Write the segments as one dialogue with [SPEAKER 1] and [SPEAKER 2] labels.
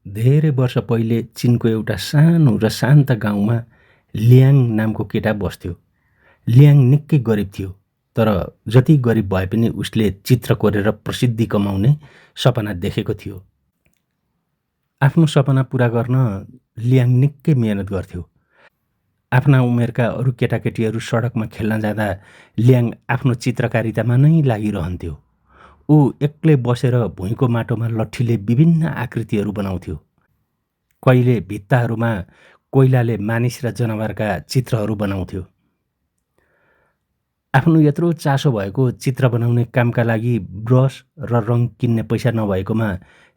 [SPEAKER 1] धेरै वर्ष पहिले चीनको एउटा सानो र शान्त गाउँमा लियाङ नामको केटा बस्थ्यो। लियाङ निकै गरिब थियो, तर जति गरिब भए पनि उसले चित्र कोरेर प्रसिद्धि कमाउने सपना देखेको थियो। आफ्नो सपना पूरा गर्न लियाङ निकै मेहनत गर्थ्यो। आफ्ना उमेरका अरू केटाकेटीहरू सडकमा खेल्न जाँदा लियाङ आफ्नो चित्रकारितामा नै लागिरहन्थ्यो। ऊ एक्लै बसेर भुइँको माटोमा लट्ठीले विभिन्न आकृतिहरू बनाउँथ्यो। कहिले भित्ताहरूमा कोइलाले मानिस र जनावरका चित्रहरू बनाउँथ्यो। आफ्नो यत्रो चासो भएको चित्र बनाउने कामका लागि ब्रस र रङ किन्ने पैसा नभएकोमा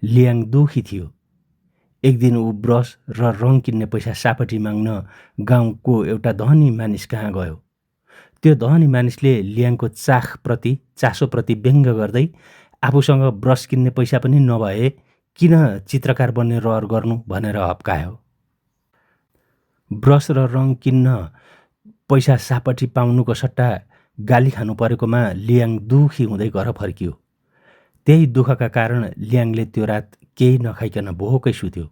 [SPEAKER 1] लियाङ दुखी थियो। एक दिन ऊ ब्रस र रङ किन्ने पैसा सापटी माग्न गाउँको एउटा धनी मानिस कहाँ गयो। त्यो धनी मानिसले लियाङको चासोप्रति व्यङ्ग गर्दै आफूसँग ब्रस किन्ने पैसा पनि नभए किन चित्रकार बन्ने रहर गर्नु भनेर हप्कायो। ब्रस र रङ किन्न पैसा सापटी पाउनुको सट्टा गाली खानु परेकोमा लियाङ दुखी हुँदै घर फर्कियो। त्यही दुःखका कारण लियाङले त्यो रात केही नखाइकन भोकै सुत्यो।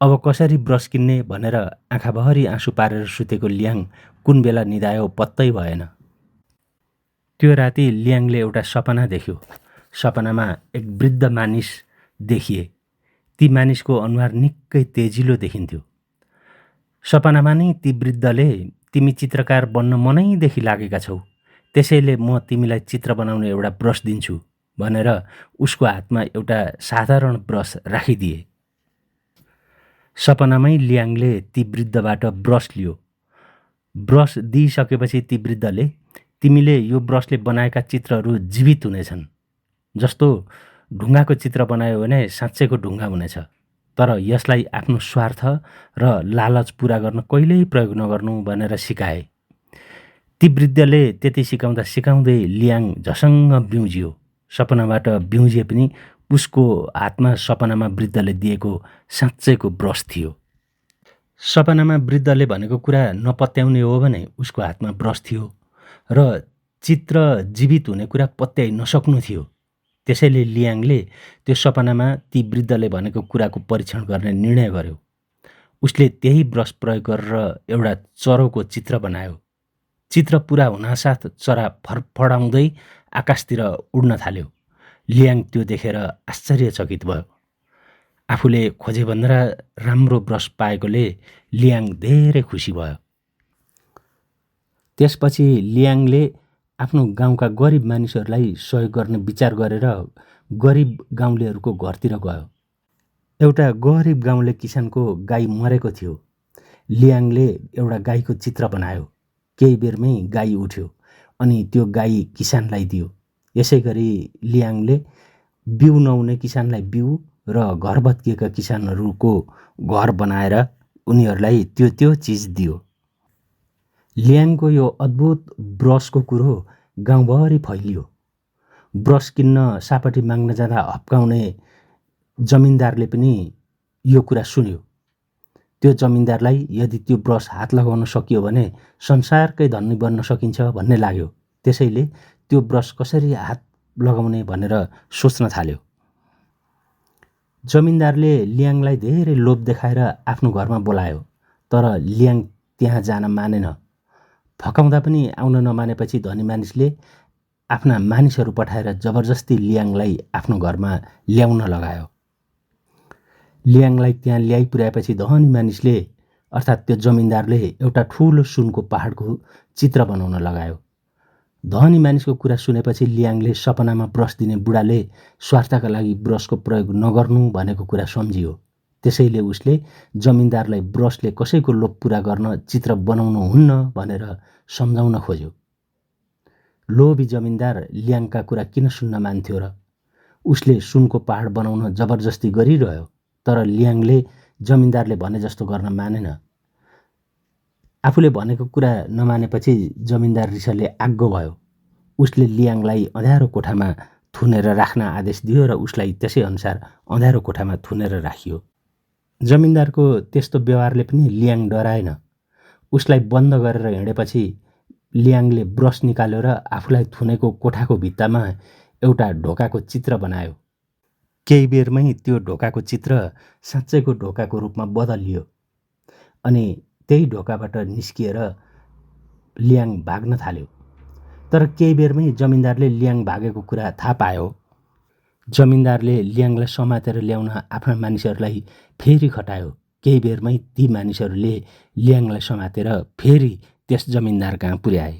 [SPEAKER 1] अब कसरी ब्रस किन्ने भनेर आँखाभरि आँसु पारेर सुतेको लियाङ कुन बेला निदायो पत्तै भएन। त्यो राति लियाङले एउटा सपना देख्यो। सपनामा एक वृद्ध मानिस देखिए। ती मानिसको अनुहार निकै तेजिलो देखिन्थ्यो। सपनामा नै ती वृद्धले तिमी चित्रकार बन्न मनैदेखि लागेका छौ, त्यसैले म तिमीलाई चित्र बनाउने एउटा ब्रस दिन्छु भनेर उसको हातमा एउटा साधारण ब्रस राखिदिए। सपनामै लियाङले ती वृद्धबाट ब्रस लियो। ब्रस दिइसकेपछि ती वृद्धले तिमीले यो ब्रसले बनाएका चित्रहरू जीवित हुनेछन्। जस्तो ढुङ्गाको चित्र बनायो भने साँच्चैको ढुङ्गा हुनेछ, तर यसलाई आफ्नो स्वार्थ र लालच पूरा गर्न कहिल्यै प्रयोग नगर्नु भनेर सिकाए। ती वृद्धले त्यति सिकाउँदै लियाङ झसङ्ग बिउजियो। सपनाबाट बिउजिए पनि उसको हातमा सपनामा वृद्धले दिएको साँच्चैको ब्रस थियो। सपनामा वृद्धले भनेको कुरा नपत्याउने हो भने उसको हातमा ब्रस थियो र चित्र जीवित हुने कुरा पत्याइ नसक्नु थियो। त्यसैले लियाङले त्यो सपनामा ती वृद्धले भनेको कुराको परीक्षण गर्ने निर्णय गर्यो। उसले त्यही ब्रस प्रयोग गरेर एउटा चरोको चित्र बनायो। चित्र पुरा हुनासाथ चरा फडफडाउँदै आकाशतिर उड्न थाल्यो। लियाङ त्यो देखेर आश्चर्यचकित भयो। आफूले खोजेभन्दा राम्रो ब्रस पाएकोले लियाङ धेरै खुसी भयो। त्यसपछि लियाङले आफ्नो गाउँका गरिब मानिसहरूलाई सहयोग गर्ने विचार गरेर गरिब गाउँलेहरूको घरतिर गयो। एउटा गरिब गाउँले किसानको गाई मरेको थियो। लियाङले एउटा गाईको चित्र बनायो। केही बेरमै गाई उठ्यो अनि त्यो गाई किसानलाई दियो। यसै गरी लियाङले बिउ नहुने किसानलाई बिउ र घर भत्किएका किसानहरूको घर बनाएर उनीहरूलाई त्यो चिज दियो। लियाङको यो अद्भुत ब्रसको कुरो गाउँभरि फैलियो। ब्रस किन्न सापटी माग्न जाँदा हप्काउने जमिनदारले पनि यो कुरा सुन्यो। त्यो जमिनदारलाई यदि त्यो ब्रस हात लगाउन सकियो भने संसारकै धनी बन्न सकिन्छ भन्ने लाग्यो। त्यसैले त्यो ब्रस कसरी हात लगाउने भनेर सोच्न थाल्यो। जमिनदारले लियाङलाई धेरै लोभ देखाएर आफ्नो घरमा बोलायो, तर लियाङ त्यहाँ जान मानेन। फकाउँदा पनि आउन नमानेपछि धनी मानिसले आफ्ना मानिसहरू पठाएर जबरजस्ती लियाङलाई आफ्नो घरमा ल्याउन लगायो। लियाङलाई त्यहाँ ल्याइ पुर्याएपछि धनी मानिसले अर्थात् त्यो जमिनदारले एउटा ठुलो सुनको पहाडको चित्र बनाउन लगायो। धनी मानिसको कुरा सुनेपछि लियाङले सपनामा ब्रस दिने बुढाले स्वार्थका लागि ब्रसको प्रयोग नगर्नु भनेको कुरा सम्झियो। त्यसैले उसले जमिनदारलाई ब्रसले कसैको लोभ पूरा गर्न चित्र बनाउनु हुन्न भनेर सम्झाउन खोज्यो। लोभी जमिनदार लियाङका कुरा किन सुन्न मान्थ्यो र? उसले सुनको पहाड बनाउन जबरजस्ती गरिरह्यो, तर लियाङले जमिनदारले भने जस्तो गर्न मानेन। आफूले भनेको कुरा नमानेपछि जमिनदार रिसले आगो भयो। उसले लियाङलाई अँध्यारो कोठामा थुनेर राख्न आदेश दियो र उसलाई त्यसै अनुसार अँध्यारो कोठामा थुनेर राखियो। जमिनदारको त्यस्तो व्यवहारले पनि लियाङ डराएन। उसलाई बन्द गरेर हिँडेपछि लियाङले ब्रस निकाल्यो र आफूलाई थुनेको कोठाको भित्तामा एउटा ढोकाको चित्र बनायो। केही बेरमै त्यो ढोकाको चित्र साँच्चैको ढोकाको रूपमा बदलियो अनि त्यही ढोकाबाट निस्किएर लियाङ भाग्न थाल्यो। तर केही बेरमै जमिनदारले लियाङ भागेको कुरा थाहा पायो। जमिनदारले लियाङलाई समातेर ल्याउन आफ्ना मानिसहरूलाई फेरि खटायो। केही बेरमै ती मानिसहरूले लियाङलाई समातेर फेरि त्यस जमिनदार कहाँ पुर्याए।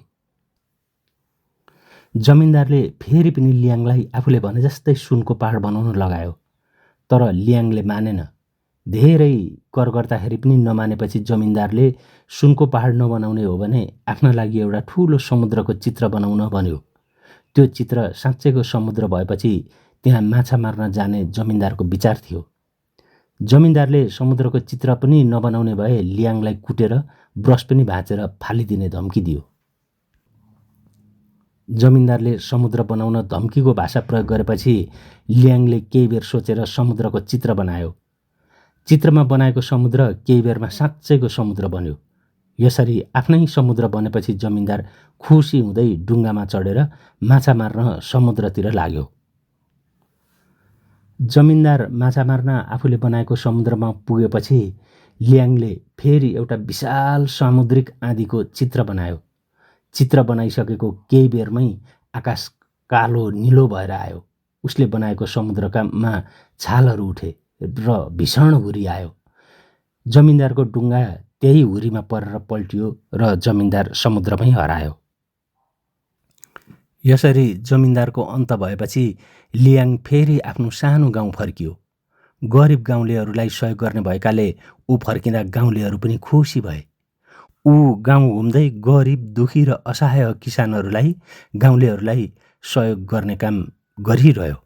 [SPEAKER 1] जमिनदारले फेरि पनि लियाङलाई आफूले भने जस्तै सुनको पहाड बनाउन लगायो। तर लियाङले मानेन। धेरै कर गर्दाखेरि पनि नमानेपछि जमिनदारले सुनको पहाड नबनाउने हो भने आफ्ना लागि एउटा ठुलो समुद्रको चित्र बनाउन भन्यो। त्यो चित्र साँच्चैको समुद्र भएपछि त्यहाँ माछा मार्न जाने जमिनदारको विचार थियो। जमिनदारले समुद्रको चित्र पनि नबनाउने भए लियाङलाई कुटेर ब्रस पनि भाँचेर फालिदिने धम्की दियो। जमिनदारले समुद्र बनाउन धम्कीको भाषा प्रयोग गरेपछि लियाङले केही बेर सोचेर समुद्रको चित्र बनायो। चित्रमा बनाएको समुद्र केही बेरमा साँच्चैको समुद्र बन्यो। यसरी आफ्नै समुद्र बनेपछि जमिनदार खुसी हुँदै डुङ्गामा चढेर माछा मार्न समुद्रतिर लाग्यो। जमिनदार माछा मार्न आफूले बनाएको समुद्रमा पुगेपछि लियाङले फेरि एउटा विशाल सामुद्रिक आँधीको चित्र बनायो। चित्र बनाइसकेको केही बेरमै आकाश कालो निलो भएर आयो। उसले बनाएको समुद्रमा छालहरू उठे र भीषण हुरी आयो। जमिनदारको डुङ्गा त्यही हुरीमा परेर पल्टियो र जमिनदार समुद्रमै हरायो। यसरी जमिनदारको अन्त भएपछि लियाङ फेरि आफ्नो सानो गाउँ फर्कियो। गरिब गाउँलेहरूलाई सहयोग गर्ने भएकाले ऊ फर्किँदा गाउँलेहरू पनि खुसी भए। ऊ गाउँ घुम्दै गरिब दुखी र असहाय किसानहरूलाई गाउँलेहरूलाई सहयोग गर्ने काम गरिरह्यो।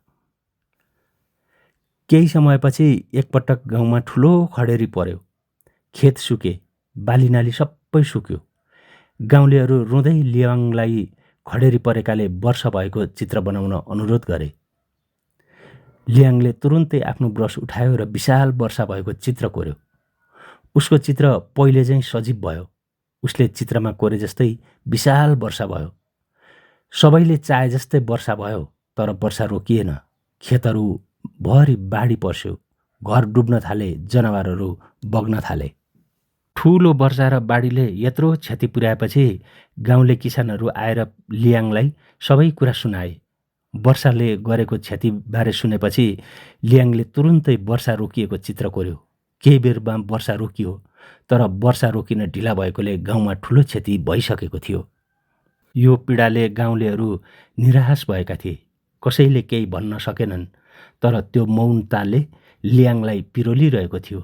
[SPEAKER 1] केही समयपछि एकपटक गाउँमा ठुलो खडेरी पर्यो। खेत सुके, बालीनाली सबै सुक्यो। गाउँलेहरू रुँदै लियाङलाई खडेरी परेकाले वर्षा भएको चित्र बनाउन अनुरोध गरे। लियाङले तुरुन्तै आफ्नो ब्रस उठायो र विशाल वर्षा भएको चित्र कोर्यो। उसको चित्र पहिले चाहिँ सजीव भयो। उसले चित्रमा कोरे जस्तै विशाल वर्षा भयो। सबैले चाहे जस्तै वर्षा भयो, तर वर्षा रोकिएन। खेतहरू भरि बाढी पर्स्यो, घर डुब्न थाले, जनावरहरू बग्न थाले। ठुलो वर्षा र बाढीले यत्रो क्षति पुर्याएपछि गाउँले किसानहरू आएर लियाङलाई सबै कुरा सुनाए। वर्षाले गरेको क्षतिबारे सुनेपछि लियाङले तुरुन्तै वर्षा रोकिएको चित्र कोर्यो। केही बेरमा वर्षा रोकियो, तर वर्षा रोकिन ढिला भएकोले गाउँमा ठुलो क्षति भइसकेको थियो। यो पीडाले गाउँलेहरू निराश भएका थिए। कसैले केही भन्न सकेनन्, तर त्यो मौनताले लियाङलाई पिरोलिरहेको थियो।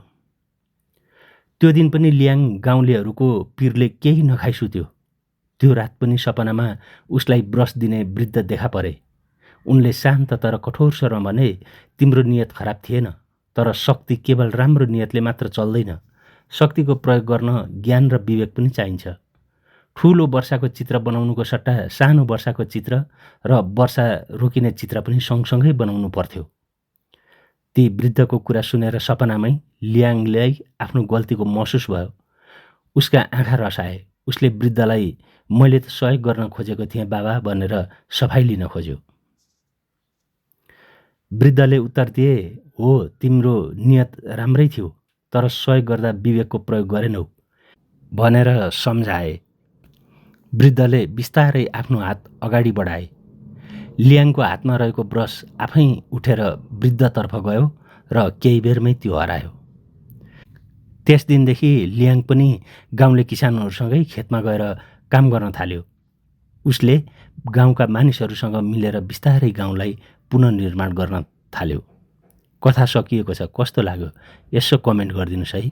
[SPEAKER 1] त्यो दिन पनि लियाङ गाउँलेहरूको पिरले केही नखाइ सुत्यो। त्यो रात पनि सपनामा उसलाई ब्रस दिने वृद्ध देखा परे। उनले शान्त तर कठोर स्वरमा भने, तिम्रो नियत खराब थिएन, तर शक्ति केवल राम्रो नियतले मात्र चल्दैन। शक्तिको प्रयोग गर्न ज्ञान र विवेक पनि चाहिन्छ। ठुलो वर्षाको चित्र बनाउनुको सट्टा सानो वर्षाको चित्र र वर्षा रोकिने चित्र पनि सँगसँगै बनाउनु पर्थ्यो। ती वृद्धको कुरा सुनेर सपनामै लियाङलाई आफ्नो गल्तीको महसुस भयो। उसका आँखा रसाए। उसले वृद्धलाई, मैले त सहयोग गर्न खोजेको थिएँ बाबा भनेर सफाइ लिन खोज्यो। वृद्धले उत्तर दिए, हो, तिम्रो नियत राम्रै थियो, तर सहयोग गर्दा विवेकको प्रयोग गरेनौ भनेर सम्झाए। वृद्धले बिस्तारै आफ्नो हात अगाडि बढाए। लियाङको हातमा रहेको ब्रस आफै उठेर वृद्धतर्फ गयो र केही बेरमै त्यो हरायो। त्यस दिनदेखि लियाङ पनि गाउँले किसानहरूसँगै खेतमा गएर काम गर्न थाल्यो। उसले गाउँका मानिसहरूसँग मिलेर बिस्तारै गाउँलाई पुनर्निर्माण गर्न थाल्यो। कथा सकिएको छ। कस्तो लाग्यो यसो कमेन्ट गरिदिनुहोस् है।